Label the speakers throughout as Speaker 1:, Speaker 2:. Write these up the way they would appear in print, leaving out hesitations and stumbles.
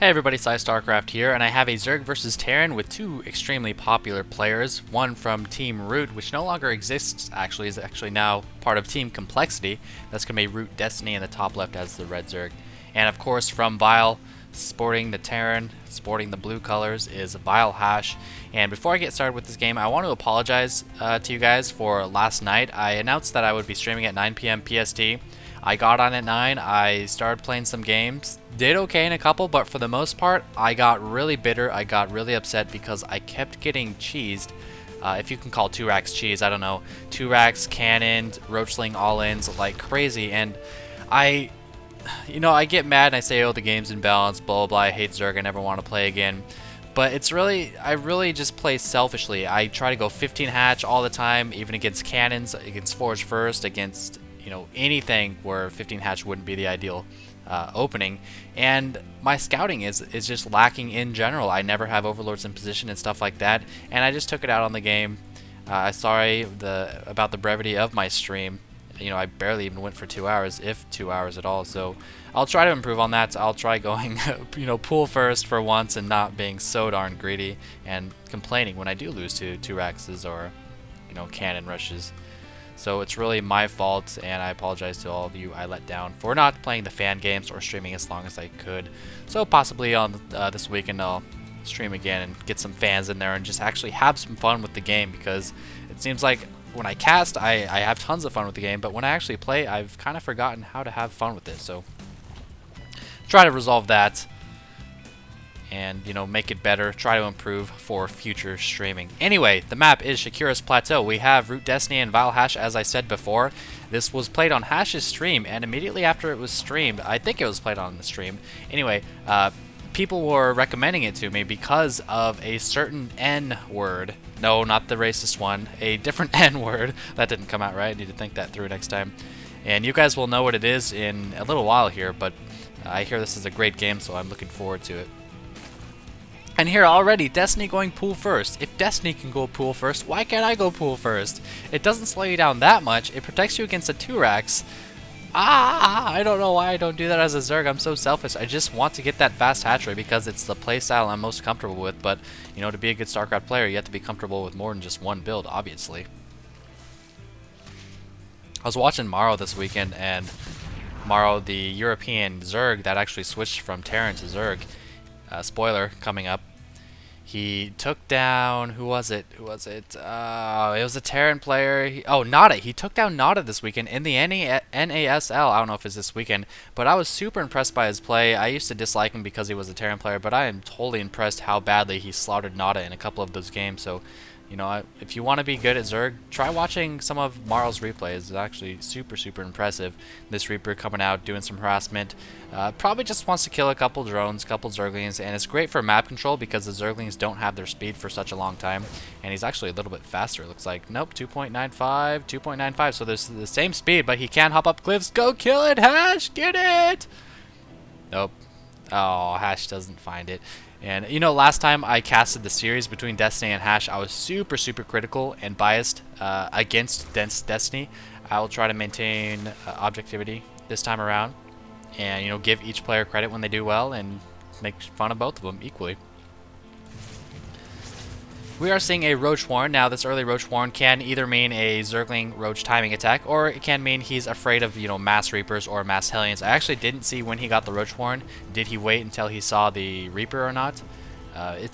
Speaker 1: Hey everybody, PsyStarcraft here, and I have a Zerg versus Terran with two extremely popular players. One from Team Root, which no longer exists actually, is actually now part of Team Complexity. That's going to be ROOTDestiny in the top left as the red Zerg. And of course from Vile, sporting the Terran, sporting the blue colors, is vileHasHe. And before I get started with this game, I want to apologize to you guys for last night. I announced that I would be streaming at 9 p.m. PST. I got on at 9, I started playing some games, did okay in a couple, but for the most part, I got really bitter, I got really upset because I kept getting cheesed. If you can call 2 racks cheese, I don't know. 2 racks, cannoned, roachling all-ins like crazy, and I get mad and I say, oh, the game's imbalanced, blah, blah, blah, I hate Zerg, I never want to play again. But it's really, I really just play selfishly. I try to go 15 hatch all the time, even against cannons, against Forge First, against anything where 15 hatch wouldn't be the ideal opening, and my scouting is just lacking in general. I never have overlords in position and stuff like that, and I just took it out on the game. Sorry about the brevity of my stream. I barely even went for 2 hours, if 2 hours at all, so I'll try to improve on that. I'll try going pool first for once and not being so darn greedy and complaining when I do lose to 2 raxes or cannon rushes. So it's really my fault, and I apologize to all of you I let down for not playing the fan games or streaming as long as I could. So possibly on this weekend I'll stream again and get some fans in there and just actually have some fun with the game, because it seems like when I cast I have tons of fun with the game, but when I actually play I've kind of forgotten how to have fun with it. So try to resolve that and make it better, try to improve for future streaming. Anyway, the map is Shakira's Plateau. We have ROOTDestiny and vileHasHe, as I said before. This was played on Hash's stream, and immediately after it was streamed, I think it was played on the stream. Anyway, people were recommending it to me because of a certain N word. No, not the racist one, a different N word. That didn't come out right. I need to think that through next time. And you guys will know what it is in a little while here, but I hear this is a great game, so I'm looking forward to it. And here already, Destiny going pool first. If Destiny can go pool first, why can't I go pool first? It doesn't slow you down that much. It protects you against the 2 racks. I don't know why I don't do that as a Zerg. I'm so selfish. I just want to get that fast hatch rate because it's the playstyle I'm most comfortable with. But, to be a good StarCraft player, you have to be comfortable with more than just one build, obviously. I was watching Maro this weekend, and Maro, the European Zerg that actually switched from Terran to Zerg, spoiler coming up, he took down, who was it? It was a Terran player. Nada. He took down Nada this weekend in the NASL. I don't know if it's this weekend, but I was super impressed by his play. I used to dislike him because he was a Terran player, but I am totally impressed how badly he slaughtered Nada in a couple of those games. So, if you want to be good at Zerg, try watching some of Maro's replays. It's actually super, super impressive. This Reaper coming out, doing some harassment. Probably just wants to kill a couple drones, couple Zerglings, and it's great for map control because the Zerglings don't have their speed for such a long time. And he's actually a little bit faster. It looks like, nope, 2.95, 2.95. So there's the same speed, but he can hop up cliffs. Go kill it, Hash! Get it! Nope. Oh, Hash doesn't find it. And last time I casted the series between Destiny and Hash, I was super, super critical and biased against Destiny. I will try to maintain objectivity this time around, and give each player credit when they do well, and make fun of both of them equally. We are seeing a Roach Warren. Now, this early Roach Warren can either mean a Zergling Roach timing attack, or it can mean he's afraid of, Mass Reapers or Mass Hellions. I actually didn't see when he got the Roach Warren. Did he wait until he saw the Reaper or not?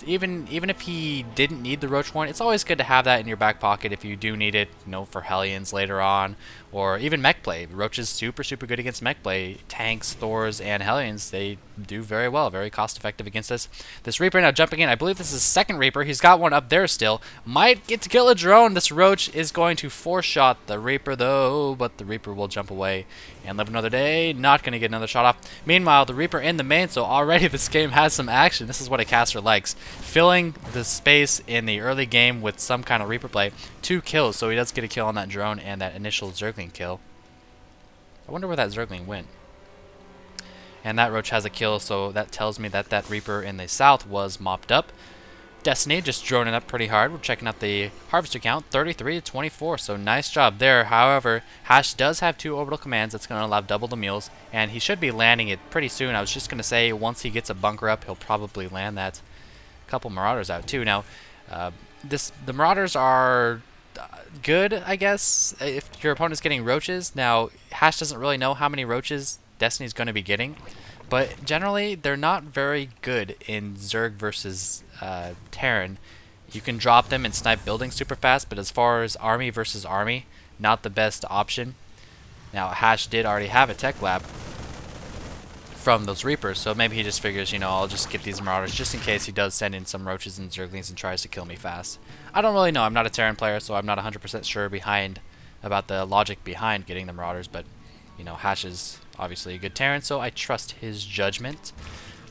Speaker 1: Even if he didn't need the Roach Warren, it's always good to have that in your back pocket if you do need it, for Hellions later on, or even mech play. Roach is super, super good against mech play. Tanks, Thors, and Hellions, they do very well, very cost effective against us. This Reaper now jumping in. I believe this is second Reaper. He's got one up there still. Might get to kill a drone. This Roach is going to four-shot the Reaper though, but the Reaper will jump away and live another day. Not going to get another shot off. Meanwhile, the Reaper in the main, so already this game has some action. This is what a caster likes. Filling the space in the early game with some kind of Reaper play. 2 kills, so he does get a kill on that drone and that initial Zergling kill. I wonder where that Zergling went. And that Roach has a kill, so that tells me that that Reaper in the south was mopped up. Destiny just droning up pretty hard. We're checking out the harvester count, 33 to 24, so nice job there. However, Hash does have 2 orbital commands that's going to allow double the meals, and he should be landing it pretty soon. I was just going to say once he gets a bunker up, he'll probably land that. A couple Marauders out too. Now, the Marauders are good, I guess, if your opponent's getting roaches. Now, Hash doesn't really know how many roaches Destiny's going to be getting, but generally they're not very good in Zerg versus Terran. You can drop them and snipe buildings super fast, but as far as army versus army, not the best option. Now, Hash did already have a tech lab from those Reapers, so maybe he just figures, you know, I'll just get these Marauders just in case he does send in some roaches and Zerglings and tries to kill me fast. I don't really know. I'm not a Terran player, so I'm not 100% sure about the logic behind getting the Marauders, but, you know, Hash is obviously a good Terran, so I trust his judgment.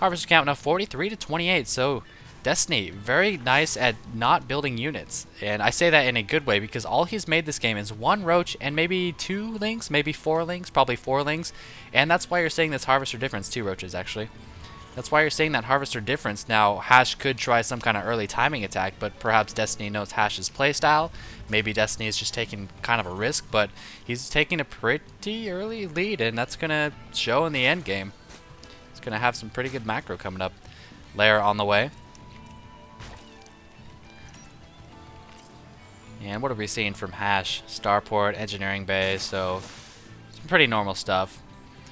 Speaker 1: Harvester count now 43 to 28, so Destiny, very nice at not building units. And I say that in a good way because all he's made this game is 1 roach and maybe 2 lings, maybe 4 lings, probably 4 lings. And that's why you're seeing this harvester difference, 2 roaches actually. That's why you're seeing that harvester difference. Now, Hash could try some kind of early timing attack, but perhaps Destiny knows Hash's playstyle. Maybe Destiny is just taking kind of a risk, but he's taking a pretty early lead, and that's going to show in the end game. He's going to have some pretty good macro coming up. Lair on the way. And what are we seeing from Hash? Starport, engineering bay, so some pretty normal stuff.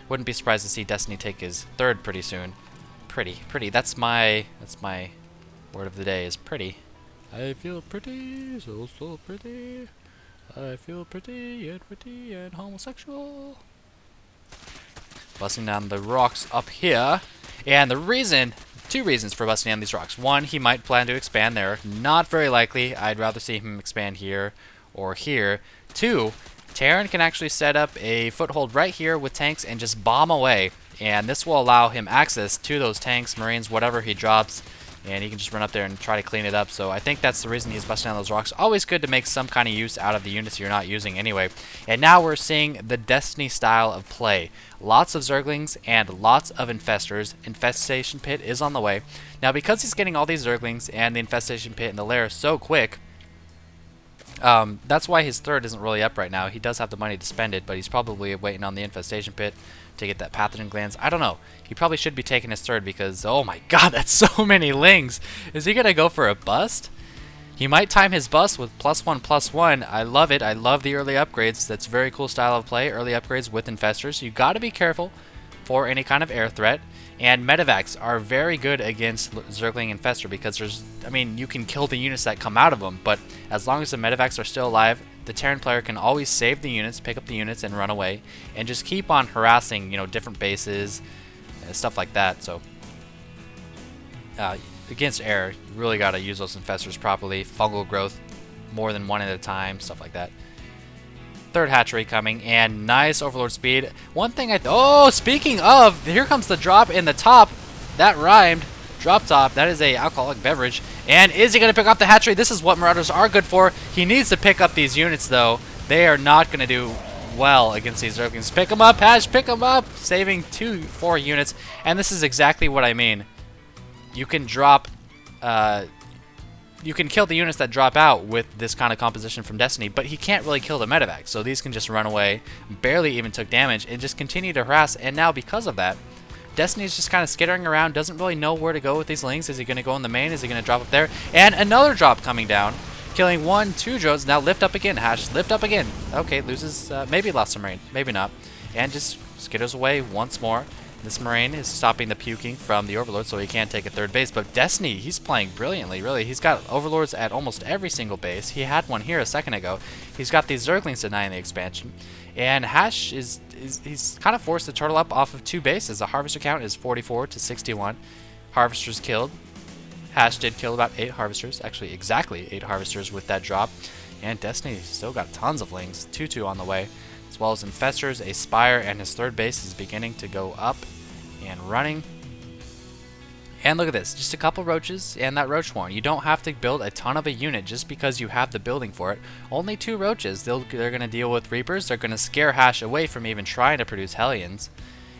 Speaker 1: Wouldn't be surprised to see Destiny take his 3rd pretty soon. Pretty. That's my word of the day is pretty. I feel pretty, so pretty. I feel pretty and homosexual. Busting down the rocks up here, and the reason. 2 reasons for busting down these rocks. 1, he might plan to expand there. Not very likely. I'd rather see him expand here or here. 2, Terran can actually set up a foothold right here with tanks and just bomb away. And this will allow him access to those tanks, Marines, whatever he drops. And he can just run up there and try to clean it up. So I think that's the reason he's busting down those rocks. Always good to make some kind of use out of the units you're not using anyway. And now we're seeing the Destiny style of play. Lots of Zerglings and lots of Infestors. Infestation Pit is on the way. Now because he's getting all these Zerglings and the Infestation Pit and the Lair so quick, that's why his 3rd isn't really up right now. He does have the money to spend it, but he's probably waiting on the Infestation Pit to get that pathogen glands. I don't know. He probably should be taking his 3rd because, oh my god, that's so many lings. Is he going to go for a bust? He might time his bust with +1/+1. I love it. I love the early upgrades. That's a very cool style of play. Early upgrades with Infestors. You got to be careful for any kind of air threat. And Medivacs are very good against Zergling Infestor because you can kill the units that come out of them, but as long as the Medivacs are still alive, the Terran player can always save the units, pick up the units, and run away, and just keep on harassing, different bases, and stuff like that. So, against air, you really got to use those Infestors properly. Fungal growth, more than 1 at a time, stuff like that. 3rd hatchery coming, and nice Overlord speed. One thing speaking of, here comes the drop in the top. That rhymed. Drop top. That is a alcoholic beverage. And is he going to pick up the hatchery? This is what Marauders are good for. He needs to pick up these units, though. They are not going to do well against these Zerglings. Pick them up, Hash. Pick them up. Saving 4 units. And this is exactly what I mean. You can drop... you can kill the units that drop out with this kind of composition from Destiny, but he can't really kill the Medivac, so these can just run away, barely even took damage, and just continue to harass, and now because of that, Destiny's just kind of skittering around, doesn't really know where to go with these lings. Is he going to go in the main? Is he going to drop up there? And another drop coming down, killing 1, 2 drones. Now lift up again, Hash, lift up again. Okay, loses, maybe lost some Marine, maybe not, and just skitters away once more. This Marine is stopping the puking from the Overlord, so he can't take a 3rd base. But Destiny, he's playing brilliantly, really. He's got Overlords at almost every single base. He had one here a second ago. He's got these Zerglings denying the expansion. And Hash he's kind of forced to turtle up off of 2 bases. The Harvester count is 44 to 61. Harvesters killed. Hash did kill about 8 Harvesters. Actually, exactly 8 Harvesters with that drop. And Destiny still got tons of lings. 2/2 on the way. As well as Infestors, a Spire, and his 3rd base is beginning to go up and running. And look at this, just a couple roaches and that roach horn. You don't have to build a ton of a unit just because you have the building for it. Only 2 roaches. They're going to deal with Reapers. They're going to scare Hash away from even trying to produce Hellions.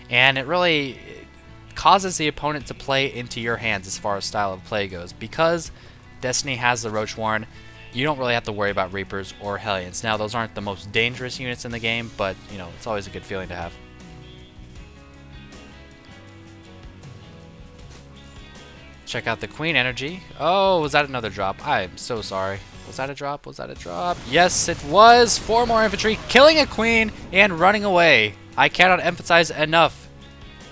Speaker 1: And it really causes the opponent to play into your hands as far as style of play goes, because Destiny has the Roach Warren. You don't really have to worry about Reapers or Hellions. Now, those aren't the most dangerous units in the game, but, you know, it's always a good feeling to have. Check out the Queen energy. Oh, was that another drop? I'm so sorry. Was that a drop? Was that a drop? Yes, it was. 4 more infantry, killing a Queen and running away. I cannot emphasize enough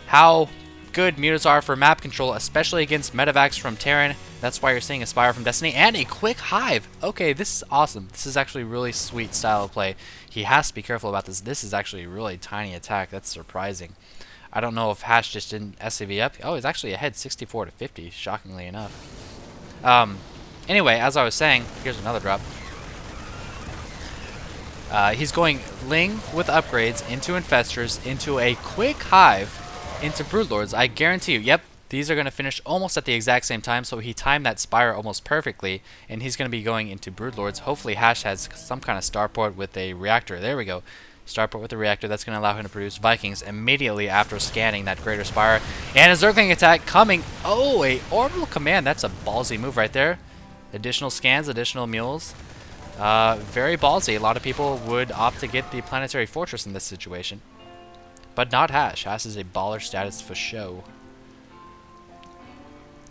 Speaker 1: how good mutas are for map control, especially against medevacs from Terran. That's why you're seeing a Spire from Destiny and a quick hive. Okay, this is awesome. This is actually a really sweet style of play. He has to be careful about this. This is actually a really tiny attack. That's surprising. I don't know if Hash just didn't SCV up. Oh, he's actually ahead 64 to 50, shockingly enough. Anyway, as I was saying, here's another drop. He's going Ling with upgrades into Infestors, into a quick hive, into Broodlords. I guarantee you, yep, these are going to finish almost at the exact same time, so he timed that Spire almost perfectly, and he's going to be going into Broodlords. Hopefully Hash has some kind of starport with a reactor. There we go. Starport with a reactor. That's going to allow him to produce Vikings immediately after scanning that Greater Spire. And a Zergling attack coming. Oh, a Orbital Command. That's a ballsy move right there. Additional scans, additional mules. Very ballsy. A lot of people would opt to get the Planetary Fortress in this situation. But not Hash. Hash is a baller status for show.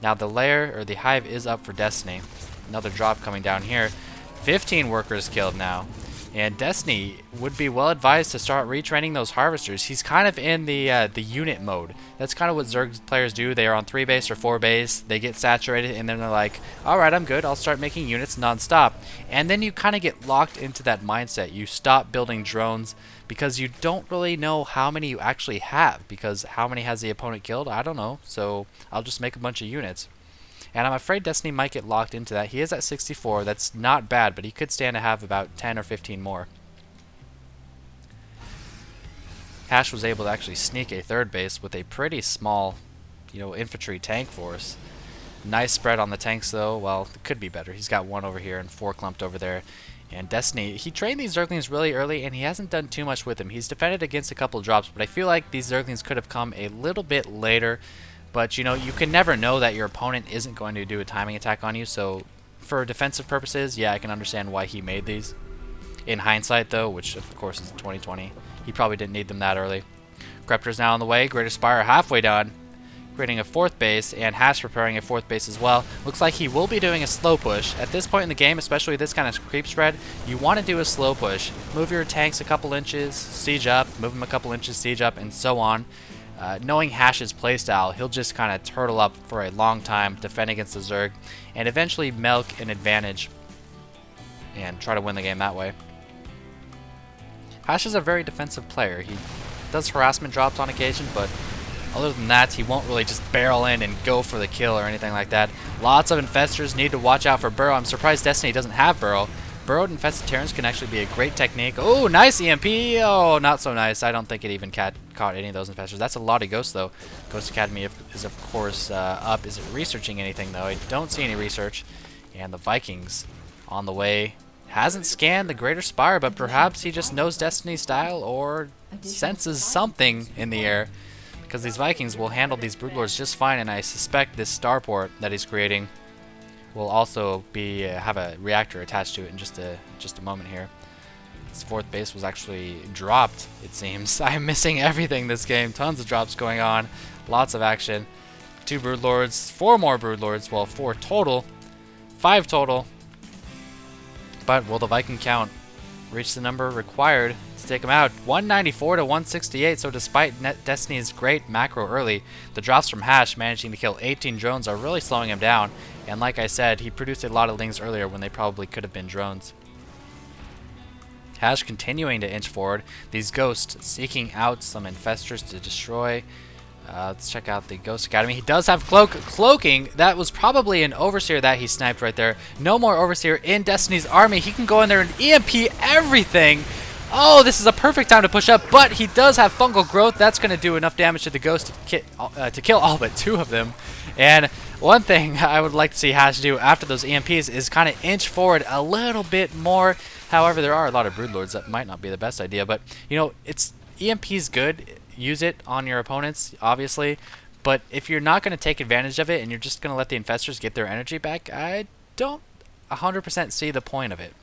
Speaker 1: Now the lair, or the hive, is up for Destiny. Another drop coming down here. 15 workers killed now. And Destiny would be well advised to start retraining those harvesters. He's kind of in the unit mode. That's kind of what Zerg players do. They are on 3 base or 4 base. They get saturated and then they're like, alright, I'm good. I'll start making units non-stop. And then you kind of get locked into that mindset. You stop building drones because you don't really know how many you actually have. Because how many has the opponent killed? I don't know. So I'll just make a bunch of units. And I'm afraid Destiny might get locked into that. He is at 64. That's not bad, but he could stand to have about 10 or 15 more. Hash was able to actually sneak a 3rd base with a pretty small, infantry tank force. Nice spread on the tanks, though. Well, it could be better. He's got 1 over here and 4 clumped over there. And Destiny, he trained these Zerglings really early, and he hasn't done too much with them. He's defended against a couple of drops, but I feel like these Zerglings could have come a little bit later. But, you can never know that your opponent isn't going to do a timing attack on you. So, for defensive purposes, yeah, I can understand why he made these. In hindsight, though, which, of course, is 2020, he probably didn't need them that early. Greptor's now on the way. Greater Spire halfway done, creating a 4th base, and Hash preparing a 4th base as well. Looks like he will be doing a slow push. At this point in the game, especially this kind of creep spread, you want to do a slow push. Move your tanks a couple inches, siege up, move them a couple inches, siege up, and so on. Knowing Hash's playstyle, he'll just kind of turtle up for a long time, defend against the Zerg, and eventually milk an advantage and try to win the game that way. Hash is a very defensive player. He does harassment drops on occasion, but other than that, he won't really just barrel in and go for the kill or anything like that. Lots of Infestors need to watch out for Burrow. I'm surprised Destiny doesn't have Burrow. Burrowed Infested Terrans can actually be a great technique. Oh, nice EMP! Oh, not so nice. I don't think it even caught any of those Infestors. That's a lot of Ghosts, though. Ghost Academy is, of course, up. Is it researching anything, though? I don't see any research. And the Vikings on the way. Hasn't scanned the Greater Spire, but perhaps he just knows Destiny's style or senses something in the air. Because these Vikings will handle these Broodlords just fine, and I suspect this starport that he's creating will also be have a reactor attached to it in just a moment here. This 4th base was actually dropped, it seems. I'm missing everything this game. Tons of drops going on. Lots of action. 2 Broodlords. 4 more Broodlords. Well, 4 total. 5 total. But will the Viking count reach the number required to take him out? 194 to 168, so despite Destiny's great macro early, the drops from Hash managing to kill 18 drones are really slowing him down. And like I said, he produced a lot of Lings earlier when they probably could have been drones. Hash continuing to inch forward. These Ghosts seeking out some Infestors to destroy. Let's check out the Ghost Academy. He does have cloaking. That was probably an Overseer that he sniped right there. No more Overseer in Destiny's army. He can go in there and EMP everything. Oh, this is a perfect time to push up, but he does have Fungal Growth. That's going to do enough damage to the Ghost to kill all but 2 of them. And one thing I would like to see Hash do after those EMPs is kind of inch forward a little bit more. However, there are a lot of Broodlords. That might not be the best idea, but, it's EMP's good. Use it on your opponents, obviously. But if you're not going to take advantage of it and you're just going to let the Infestors get their energy back, I don't 100% see the point of it.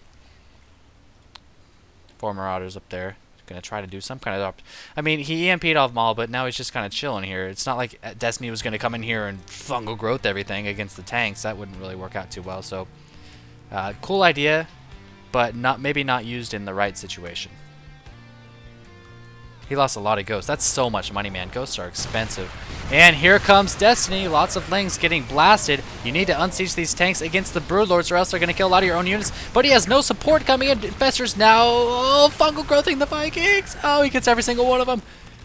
Speaker 1: 4 Marauders up there. Gonna try to do some kind of I mean, he EMP'd off Maul, but now he's just kind of chilling here. It's not like Destiny was gonna come in here and fungal growth everything against the tanks. That wouldn't really work out too well. So, cool idea, but maybe not used in the right situation. He lost a lot of ghosts. That's so much money, man. Ghosts are expensive. And here comes Destiny. Lots of Lings getting blasted. You need to unsiege these tanks against the Broodlords or else they're going to kill a lot of your own units. But he has no support coming in. Infestors now. Oh, fungal growthing the Vikings. Oh, he gets every single one of them.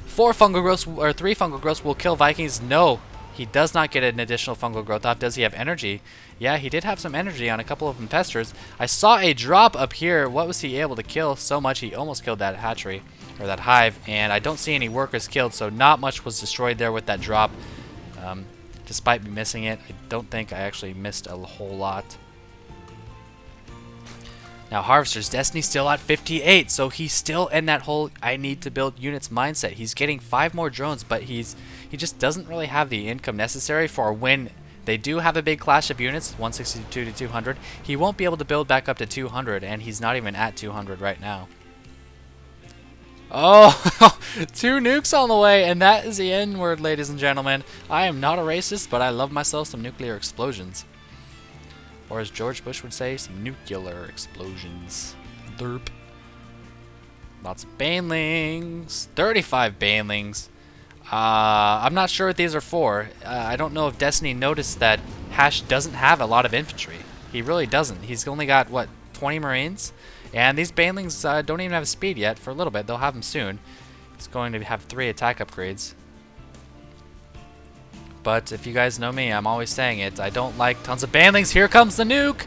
Speaker 1: 4 fungal growths or 3 fungal growths will kill Vikings. No, he does not get an additional fungal growth off. Does he have energy? Yeah, he did have some energy on a couple of Infestors. I saw a drop up here. What was he able to kill? So much he almost killed that hatchery. Or that hive, and I don't see any workers killed, so not much was destroyed there with that drop. Despite me missing it, I don't think I actually missed a whole lot. Now Harvesters, Destiny's still at 58, so he's still in that whole I need to build units mindset. He's getting 5 more drones, but he just doesn't really have the income necessary for when they do have a big clash of units, 162 to 200. He won't be able to build back up to 200, and he's not even at 200 right now. Oh, 2 nukes on the way, and that is the N word, ladies and gentlemen. I am not a racist, but I love myself some nuclear explosions. Or as George Bush would say, some nuclear explosions. Derp. Lots of banelings. 35 banelings. I'm not sure what these are for. I don't know if Destiny noticed that Hash doesn't have a lot of infantry. He really doesn't. He's only got, what, 20 Marines? And these banelings don't even have speed yet for a little bit. They'll have them soon. He's going to have 3 attack upgrades. But if you guys know me, I'm always saying it. I don't like tons of banelings. Here comes the nuke.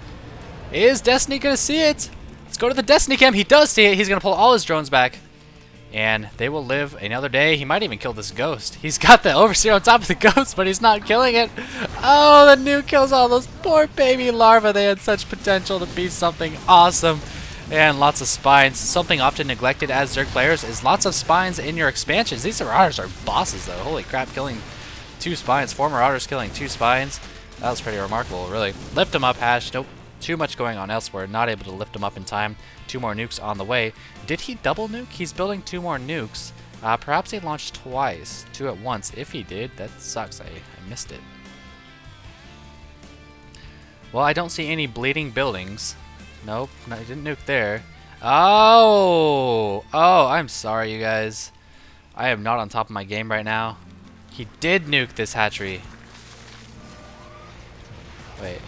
Speaker 1: Is Destiny going to see it? Let's go to the Destiny camp. He does see it. He's going to pull all his drones back. And they will live another day. He might even kill this ghost. He's got the Overseer on top of the ghost, but he's not killing it. Oh, the nuke kills all those poor baby larvae. They had such potential to be something awesome. And lots of spines. Something often neglected as Zerg players is lots of spines in your expansions. These Marauders are bosses, though. Holy crap, killing 2 spines. 4 Marauders killing 2 spines. That was pretty remarkable, really. Lift them up, Hash. Nope. Too much going on elsewhere. Not able to lift them up in time. 2 more nukes on the way. Did he double nuke? He's building 2 more nukes. Perhaps he launched twice. 2 at once. If he did, that sucks. I missed it. Well, I don't see any bleeding buildings. Nope, no, he didn't nuke there. Oh, I'm sorry, you guys. I am not on top of my game right now. He did nuke this hatchery. Wait.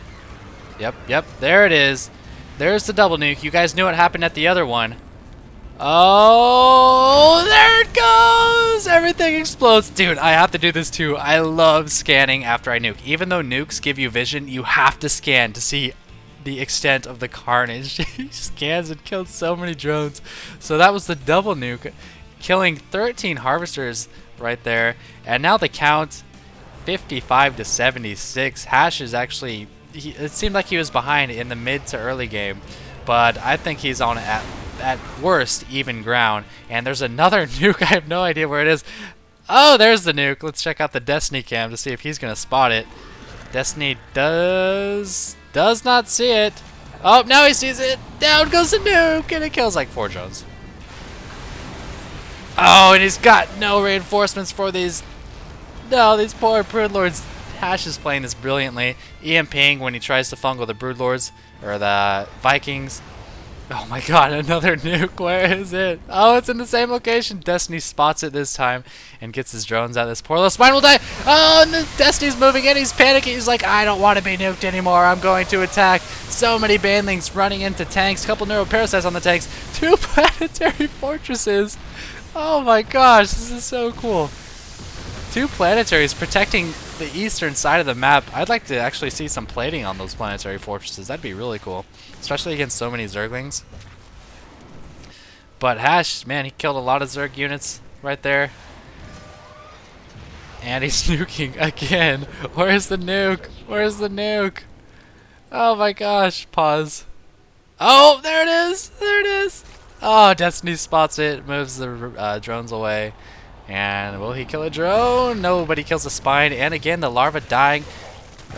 Speaker 1: Yep, there it is. There's the double nuke. You guys knew what happened at the other one. Oh, there it goes! Everything explodes. Dude, I have to do this too. I love scanning after I nuke. Even though nukes give you vision, you have to scan to see the extent of the carnage. He scans and killed so many drones. So that was the double nuke, killing 13 harvesters right there. And now the count, 55 to 76. Hash is actually, it seemed like he was behind in the mid to early game, but I think he's on at worst even ground. And there's another nuke. I have no idea where it is. Oh, there's the nuke. Let's check out the Destiny cam to see if he's gonna spot it. Destiny does not see it. Oh, now he sees it. Down goes the nuke, and it kills like 4 drones. Oh, and he's got no reinforcements for these. No, these poor Broodlords. Hash is playing this brilliantly. EMPing when he tries to fungal the Broodlords or the Vikings. Oh my god, another nuke. Where is it? Oh, it's in the same location. Destiny spots it this time and gets his drones out. This poor little spine will die. Oh, and the Destiny's moving in. He's panicking. He's like, I don't want to be nuked anymore. I'm going to attack. So many banelings running into tanks. Couple neuroparasites on the tanks. 2 planetary fortresses. Oh my gosh, this is so cool. 2 planetaries protecting the eastern side of the map. I'd like to actually see some plating on those planetary fortresses. That'd be really cool. Especially against so many Zerglings. But Hash, man, he killed a lot of Zerg units right there. And he's nuking again. Where's the nuke? Where's the nuke? Oh my gosh. Pause. Oh, there it is. There it is. Oh, Destiny spots it. Moves the drones away. And will he kill a drone? No, but he kills a spine. And again, the larva dying.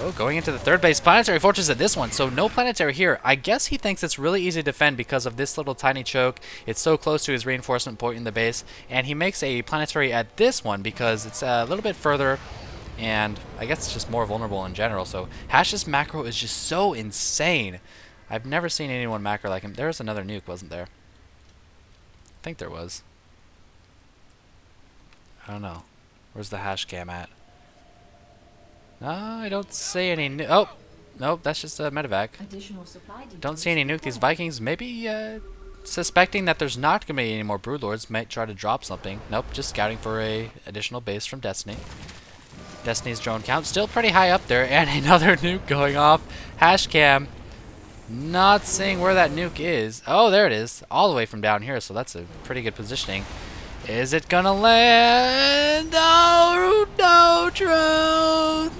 Speaker 1: Oh, going into the third base. Planetary Fortress at this one, so no planetary here. I guess he thinks it's really easy to defend because of this little tiny choke. It's so close to his reinforcement point in the base. And he makes a planetary at this one because it's a little bit further. And I guess it's just more vulnerable in general. So Hash's macro is just so insane. I've never seen anyone macro like him. There was another nuke, wasn't there? I think there was. I don't know. Where's the hash cam at? No, I don't see any oh, nope, that's just a medevac. Don't see any nuke. These Vikings maybe suspecting that there's not going to be any more Broodlords might try to drop something. Nope, just scouting for a additional base from Destiny. Destiny's drone count still pretty high up there, and another nuke going off. Hash cam not seeing where that nuke is. Oh, there it is, all the way from down here, so that's a pretty good positioning. Is it gonna land? Oh, no, drones!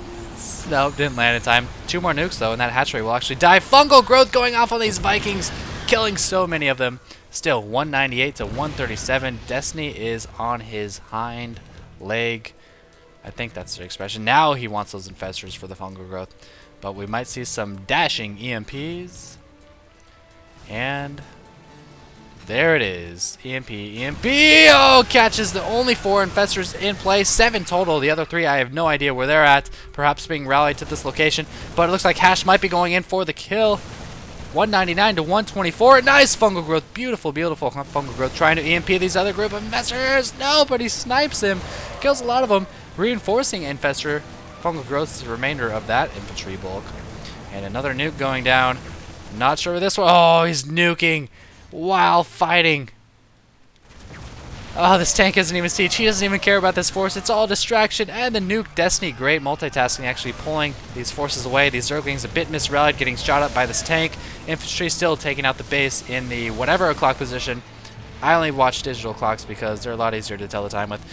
Speaker 1: Nope, didn't land in time. 2 more nukes, though, and that hatchery will actually die. Fungal growth going off on these Vikings, killing so many of them. Still, 198 to 137. Destiny is on his hind leg. I think that's the expression. Now he wants those infestors for the fungal growth. But we might see some dashing EMPs. And there it is. EMP, EMP. Oh, catches the only 4 infestors in play. 7 total. The other 3, I have no idea where they're at. Perhaps being rallied to this location. But it looks like Hash might be going in for the kill. 199 to 124. Nice fungal growth. Beautiful, beautiful fungal growth. Trying to EMP these other group of infestors. No, but he snipes him. Kills a lot of them. Reinforcing infestor. Fungal growth is the remainder of that infantry bulk. And another nuke going down. Not sure where this one. Oh, he's nuking while fighting. Oh, this tank doesn't even see. She doesn't even care about this force. It's all distraction. And the nuke Destiny, great multitasking, actually pulling these forces away. These Zerglings a bit misrallied, getting shot up by this tank. Infantry still taking out the base in the whatever o'clock position. I only watch digital clocks because they're a lot easier to tell the time with.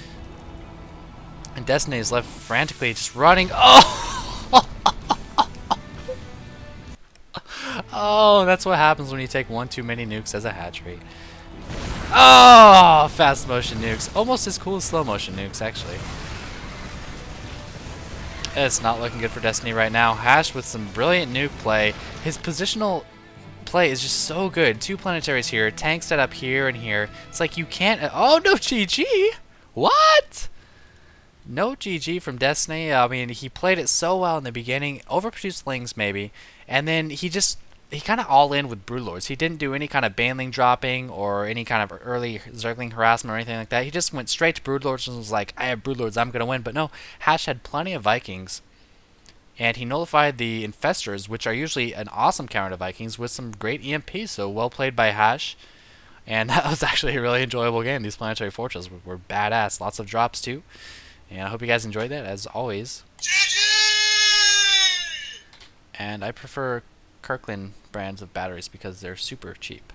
Speaker 1: And Destiny is left frantically just running. Oh! Oh, that's what happens when you take 1 too many nukes as a hatchery. Oh, fast motion nukes. Almost as cool as slow motion nukes, actually. It's not looking good for Destiny right now. Hash with some brilliant nuke play. His positional play is just so good. 2 planetaries here, tanks set up here and here. It's like you can't... Oh, no GG! What? No GG from Destiny. I mean, he played it so well in the beginning. Overproduced Lings, maybe. And then he kind of all in with Broodlords. He didn't do any kind of Baneling dropping or any kind of early Zergling harassment or anything like that. He just went straight to Broodlords and was like, I have Broodlords, I'm going to win. But no, Hash had plenty of Vikings. And he nullified the Infestors, which are usually an awesome counter to Vikings, with some great EMPs. So well played by Hash. And that was actually a really enjoyable game. These Planetary Fortresses were badass. Lots of drops too. And I hope you guys enjoyed that, as always. And I prefer Kirkland brands of batteries because they're super cheap.